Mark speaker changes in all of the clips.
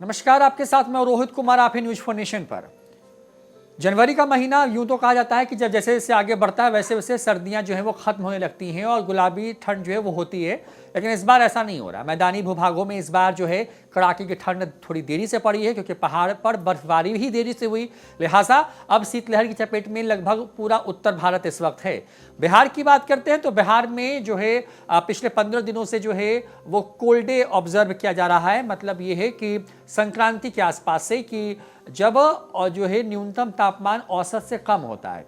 Speaker 1: नमस्कार, आपके साथ मैं रोहित कुमार। आप है न्यूज फॉर नेशन पर। जनवरी का महीना यूं तो कहा जाता है कि जब जैसे जैसे आगे बढ़ता है वैसे वैसे सर्दियां जो है वो खत्म होने लगती हैं और गुलाबी ठंड जो है वो होती है, लेकिन इस बार ऐसा नहीं हो रहा। मैदानी भूभागों में इस बार जो है कड़ाके की ठंड थोड़ी देरी से पड़ी है, क्योंकि पहाड़ पर बर्फबारी भी देरी से हुई। लिहाजा अब शीतलहर की चपेट में लगभग पूरा उत्तर भारत इस वक्त है। बिहार की बात करते हैं तो बिहार में जो है पिछले 15 दिनों से जो है वो कोल्ड डे ऑब्जर्व किया जा रहा है। मतलब ये है कि संक्रांति के आसपास से कि जब और जो है न्यूनतम तापमान औसत से कम होता है।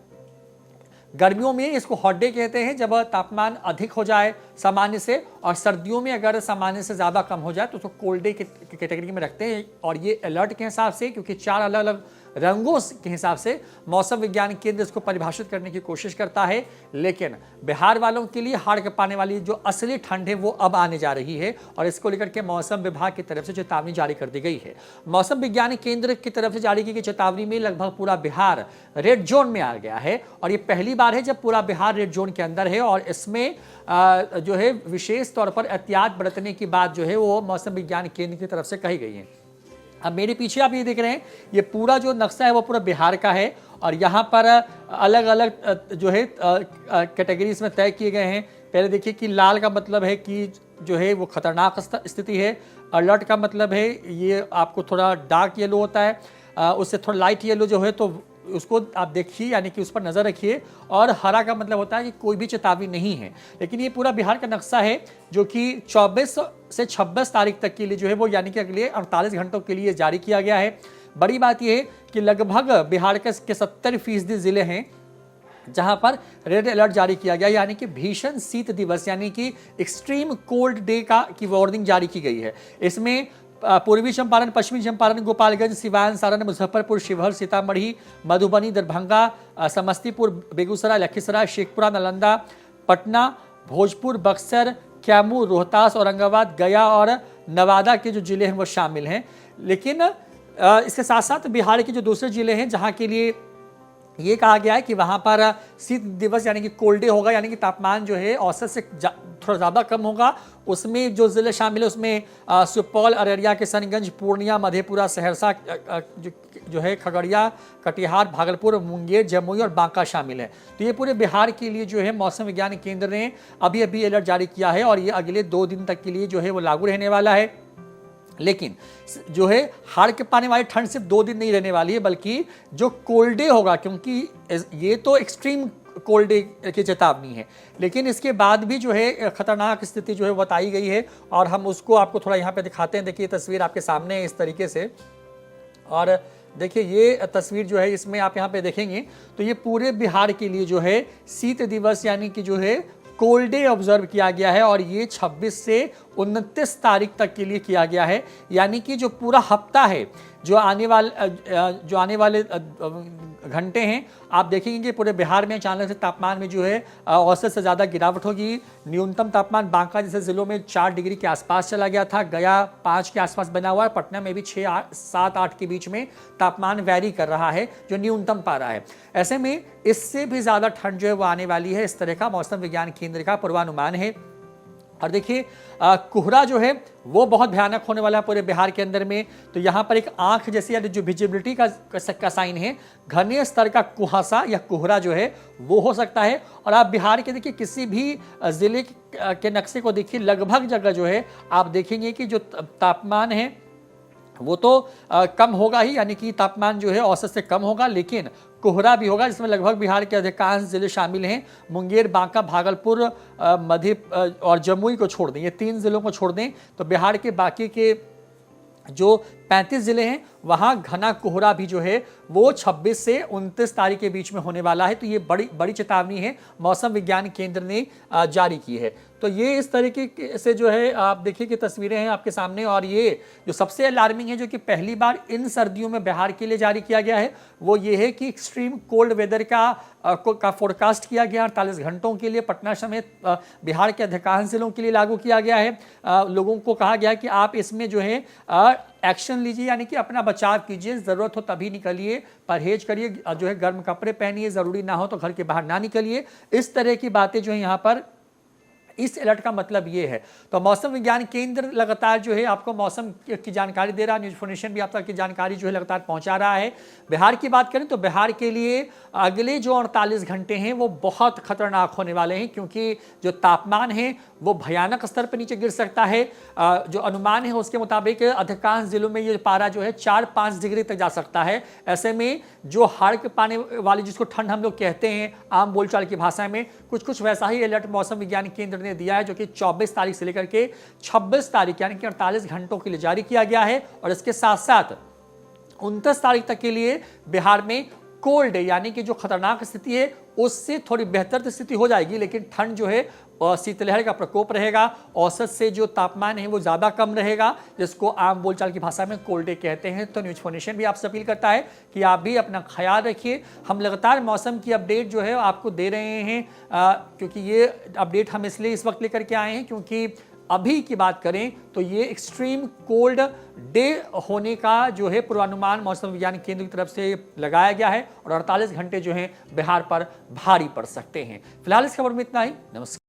Speaker 1: गर्मियों में इसको हॉट डे कहते हैं जब तापमान अधिक हो जाए सामान्य से, और सर्दियों में अगर सामान्य से ज़्यादा कम हो जाए तो उसको कोल्ड डे की कैटेगरी में रखते हैं। और ये अलर्ट के हिसाब से, क्योंकि 4 अलग अलग रंगों के हिसाब से मौसम विज्ञान केंद्र इसको परिभाषित करने की कोशिश करता है। लेकिन बिहार वालों के लिए हाड़ कपाने वाली जो असली ठंड है वो अब आने जा रही है, और इसको लेकर के मौसम विभाग की तरफ से चेतावनी जारी कर दी गई है। मौसम विज्ञान केंद्र की तरफ से जारी की गई चेतावनी में लगभग पूरा बिहार रेड जोन में आ गया है, और ये पहली बार है जब पूरा बिहार रेड जोन के अंदर है। और इसमें जो है विशेष तौर पर एहतियात बरतने की बात जो है वो मौसम विज्ञान केंद्र की तरफ से कही गई है। अब मेरे पीछे आप ये देख रहे हैं, ये पूरा जो नक्शा है वो पूरा बिहार का है, और यहाँ पर अलग अलग जो है कैटेगरीज में तय किए गए हैं। पहले देखिए कि लाल का मतलब है कि जो है वो खतरनाक स्थिति है। अलर्ट का मतलब है ये आपको थोड़ा डार्क येलो होता है, उससे थोड़ा लाइट येलो जो है तो उसको आप देखिए, यानी कि उस पर नज़र रखिए। और हरा का मतलब होता है कि कोई भी चेतावनी नहीं है। लेकिन ये पूरा बिहार का नक्शा है जो कि 24 से 26 तारीख तक के लिए जो है वो, यानी कि अगले 48 घंटों के लिए जारी किया गया है। बड़ी बात यह है कि लगभग बिहार के 70% ज़िले हैं जहां पर रेड अलर्ट जारी किया गया, यानी कि भीषण शीत दिवस यानी कि एक्सट्रीम कोल्ड डे की वार्निंग जारी की गई है। इसमें पूर्वी चंपारण, पश्चिमी चंपारण, गोपालगंज, सिवान, सारण, मुजफ्फरपुर, शिवहर, सीतामढ़ी, मधुबनी, दरभंगा, समस्तीपुर, बेगूसराय, लखीसराय, शेखपुरा, नालंदा, पटना, भोजपुर, बक्सर, कैमूर, रोहतास, औरंगाबाद, गया और नवादा के जो जिले हैं वो शामिल हैं। लेकिन इसके साथ साथ बिहार के जो दूसरे जिले हैं जहां के लिए ये कहा गया है कि वहां पर शीत दिवस यानी कि कोल्ड डे होगा, यानी कि तापमान जो है औसत से थोड़ा ज़्यादा कम होगा, उसमें जो ज़िले शामिल है उसमें सुपौल, अररिया, किशनगंज, पूर्णिया, मधेपुरा, सहरसा, जो है खगड़िया, कटिहार, भागलपुर, मुंगेर, जमुई और बांका शामिल है। तो ये पूरे बिहार के लिए जो है मौसम विज्ञान केंद्र ने अभी अभी अलर्ट जारी किया है, और ये अगले 2 दिन तक के लिए जो है वो लागू रहने वाला है। लेकिन जो है हाड़ के पाने वाली ठंड सिर्फ 2 दिन नहीं रहने वाली है, बल्कि जो कोल्ड डे होगा, क्योंकि ये तो एक्सट्रीम कोल्ड डे की चेतावनी है, लेकिन इसके बाद भी जो है खतरनाक स्थिति जो है बताई गई है। और हम उसको आपको थोड़ा यहाँ पे दिखाते हैं। देखिए तस्वीर आपके सामने है इस तरीके से, और देखिए ये तस्वीर जो है इसमें आप यहाँ पे देखेंगे तो ये पूरे बिहार के लिए जो है शीत दिवस यानी कि जो है कोल्ड डे ऑब्जर्व किया गया है, और ये 26 से 29 तारीख तक के लिए किया गया है। यानी कि जो पूरा हफ्ता है, जो आने वाले घंटे हैं, आप देखेंगे कि पूरे बिहार में अचानक से तापमान में जो है औसत से ज़्यादा गिरावट होगी। न्यूनतम तापमान बांका जैसे ज़िलों में 4 डिग्री के आसपास चला गया था, गया 5 के आसपास बना हुआ है, पटना में भी 6, 7, 8 के बीच में तापमान वैरी कर रहा है जो न्यूनतम पारा है। ऐसे में इससे भी ज़्यादा ठंड जो है वो आने वाली है, इस तरह का मौसम विज्ञान केंद्र का पूर्वानुमान है। और देखिए कोहरा जो है वो बहुत भयानक होने वाला है पूरे बिहार के अंदर में। तो यहाँ पर एक आंख जैसी जो विजिबिलिटी का साइन है, घने स्तर का कुहासा या कोहरा जो है वो हो सकता है। और आप बिहार के देखिए किसी भी जिले के नक्शे को देखिए, लगभग जगह जो है आप देखेंगे कि जो तापमान है वो तो कम होगा ही, यानी कि तापमान जो है औसत से कम होगा, लेकिन कोहरा भी होगा, जिसमें लगभग बिहार के अधिकांश जिले शामिल हैं। मुंगेर, बांका, भागलपुर, मध्य और जमुई को छोड़ दें, ये 3 जिलों को छोड़ दें तो बिहार के बाकी के जो 35 जिले हैं वहाँ घना कोहरा भी जो है वो 26 से 29 तारीख के बीच में होने वाला है। तो ये बड़ी चेतावनी है मौसम विज्ञान केंद्र ने जारी की है। तो ये इस तरीके से जो है आप देखिए कि तस्वीरें हैं आपके सामने। और ये जो सबसे अलार्मिंग है, जो कि पहली बार इन सर्दियों में बिहार के लिए जारी किया गया है, वो ये है कि एक्सट्रीम कोल्ड वेदर का फोरकास्ट किया गया 48 घंटों के लिए पटना समेत बिहार के अधिकांश जिलों के लिए लागू किया गया है। लोगों को कहा गया कि आप इसमें जो है एक्शन लीजिए, यानी कि अपना बचाव कीजिए, ज़रूरत हो तभी निकलिए, परहेज करिए, जो है गर्म कपड़े पहनिए, ज़रूरी ना हो तो घर के बाहर ना निकलिए। इस तरह की बातें जो है यहाँ पर इस अलर्ट का मतलब ये है। तो मौसम विज्ञान केंद्र लगातार जो है आपको मौसम की जानकारी दे रहा है, न्यूज़ इन्फॉर्मेशन भी आप तक की जानकारी जो है लगातार पहुंचा रहा है। बिहार की बात करें तो बिहार के लिए अगले जो 48 घंटे हैं वो बहुत खतरनाक होने वाले हैं, क्योंकि जो तापमान है वो भयानक स्तर पर नीचे गिर सकता है। जो अनुमान है उसके मुताबिक अधिकांश जिलों में ये पारा जो है 4-5 डिग्री तक जा सकता है। ऐसे में जो हाड़ के पाने वाली जिसको ठंड हम लोग कहते हैं आम बोलचाल की भाषा में, कुछ वैसा ही अलर्ट मौसम विज्ञान केंद्र ने दिया है, जो कि 24 तारीख से लेकर के 26 तारीख यानी कि 48 घंटों के लिए जारी किया गया है। और इसके साथ साथ 29 तारीख तक के लिए बिहार में कोल्ड यानी कि जो खतरनाक स्थिति है उससे थोड़ी बेहतर स्थिति हो जाएगी, लेकिन ठंड जो है शीतलहर का प्रकोप रहेगा। औसत से जो तापमान है वो ज़्यादा कम रहेगा, जिसको आम बोलचाल की भाषा में कोल्ड डे कहते हैं। तो न्यूज़ इन्फॉर्मेशन भी आपसे अपील करता है कि आप भी अपना ख्याल रखिए। हम लगातार मौसम की अपडेट जो है आपको दे रहे हैं, क्योंकि ये अपडेट हम इसलिए इस वक्त लेकर के आए हैं क्योंकि अभी की बात करें तो ये एक्सट्रीम कोल्ड डे होने का जो है पूर्वानुमान मौसम विज्ञान केंद्र की तरफ से लगाया गया है और 48 घंटे जो हैं बिहार पर भारी पड़ सकते हैं। फिलहाल इस खबर में इतना ही। नमस्कार।